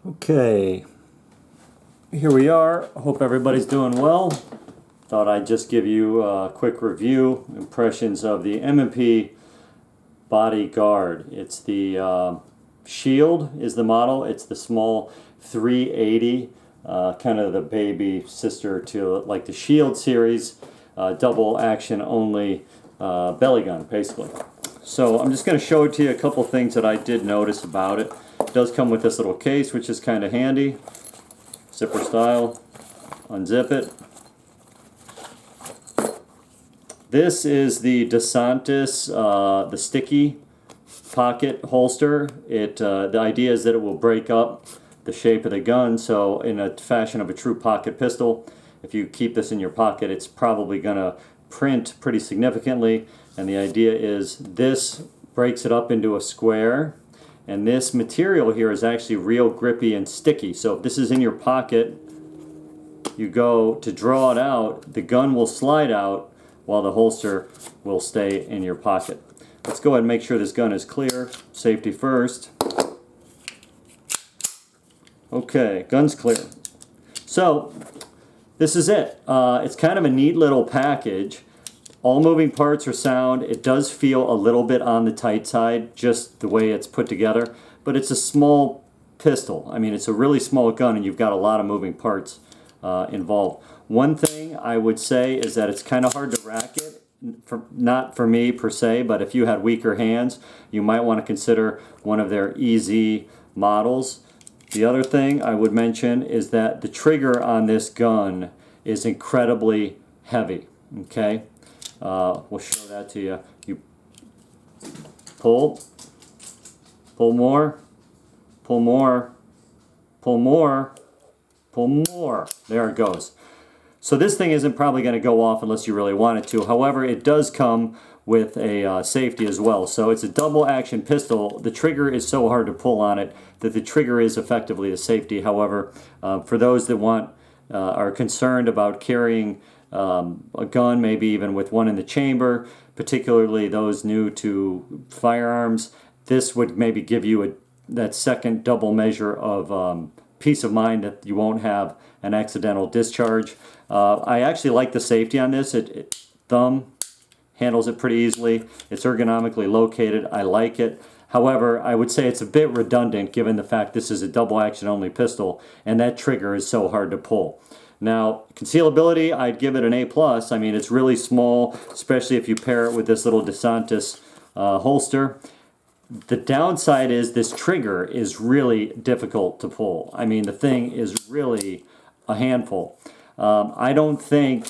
Okay, here we are. Hope everybody's doing well. Thought I'd just give you a quick review, impressions of the M&P Bodyguard. It's the Shield is the model. It's the small 380, kind of the baby sister to like the Shield series, double action only belly gun, basically. So I'm just going to show it to you a couple things that I did notice about it. It does come with this little case, which is kind of handy. Zipper style. Unzip it. This is the DeSantis, the sticky pocket holster. The idea is that it will break up the shape of the gun, so in a fashion of a true pocket pistol, if you keep this in your pocket, it's probably going to print pretty significantly. And the idea is this breaks it up into a square, and this material here is actually real grippy and sticky. So if this is in your pocket, you go to draw it out, the gun will slide out while the holster will stay in your pocket. Let's go ahead and make sure this gun is clear. Safety first. Okay, gun's clear. So this is it. It's kind of a neat little package. All moving parts are sound. It does feel a little bit on the tight side, just the way it's put together, but it's a small pistol. I mean, it's a really small gun and you've got a lot of moving parts involved. One thing I would say is that it's kind of hard to rack it. Not for me per se, but if you had weaker hands, you might want to consider one of their easy models. The other thing I would mention is that the trigger on this gun is incredibly heavy. Okay, we'll show that to you. You pull more, pull more, pull more, pull more. There it goes. So this thing isn't probably going to go off unless you really want it to. However, it does come with a safety as well. So it's a double action pistol. The trigger is so hard to pull on it that the trigger is effectively a safety. However, for those that are concerned about carrying a gun, maybe even with one in the chamber, particularly those new to firearms, this would maybe give you that second double measure of peace of mind that you won't have an accidental discharge. I actually like the safety on this. Thumb handles it pretty easily. It's ergonomically located. I like it. However, I would say it's a bit redundant given the fact this is a double action only pistol and that trigger is so hard to pull. Now, concealability, I'd give it an A+. I mean, it's really small, especially if you pair it with this little DeSantis holster. The downside is this trigger is really difficult to pull. I mean, the thing is really a handful. I don't think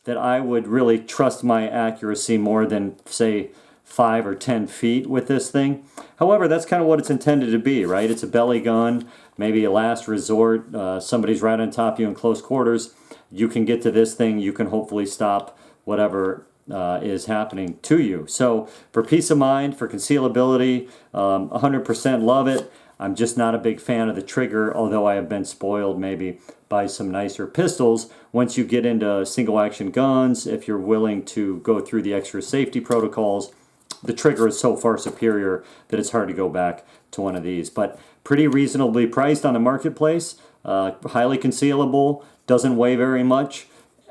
that I would really trust my accuracy more than, say, 5 or 10 feet with this thing. However, that's kind of what it's intended to be, right? It's a belly gun, maybe a last resort. Somebody's right on top of you in close quarters. You can get to this thing. You can hopefully stop whatever is happening to you. So for peace of mind, for concealability, 100% love it. I'm just not a big fan of the trigger, although I have been spoiled maybe by some nicer pistols. Once you get into single action guns, if you're willing to go through the extra safety protocols, the trigger is so far superior that it's hard to go back to one of these. But pretty reasonably priced on the marketplace, highly concealable, doesn't weigh very much.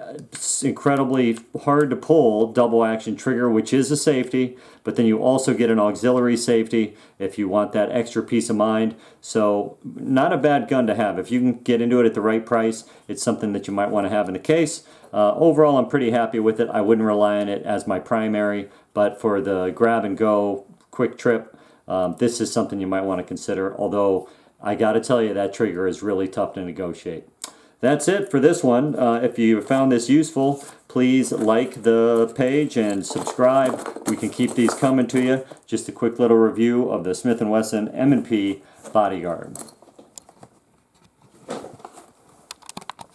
It's incredibly hard to pull double action trigger, which is a safety, but then you also get an auxiliary safety if you want that extra peace of mind. So not a bad gun to have. If you can get into it at the right price, it's something that you might want to have in the case. Overall, I'm pretty happy with it. I wouldn't rely on it as my primary, but for the grab and go quick trip, this is something you might want to consider, although I got to tell you that trigger is really tough to negotiate. That's it for this one. If you found this useful, please like the page and subscribe. We can keep these coming to you. Just a quick little review of the Smith & Wesson M&P Bodyguard.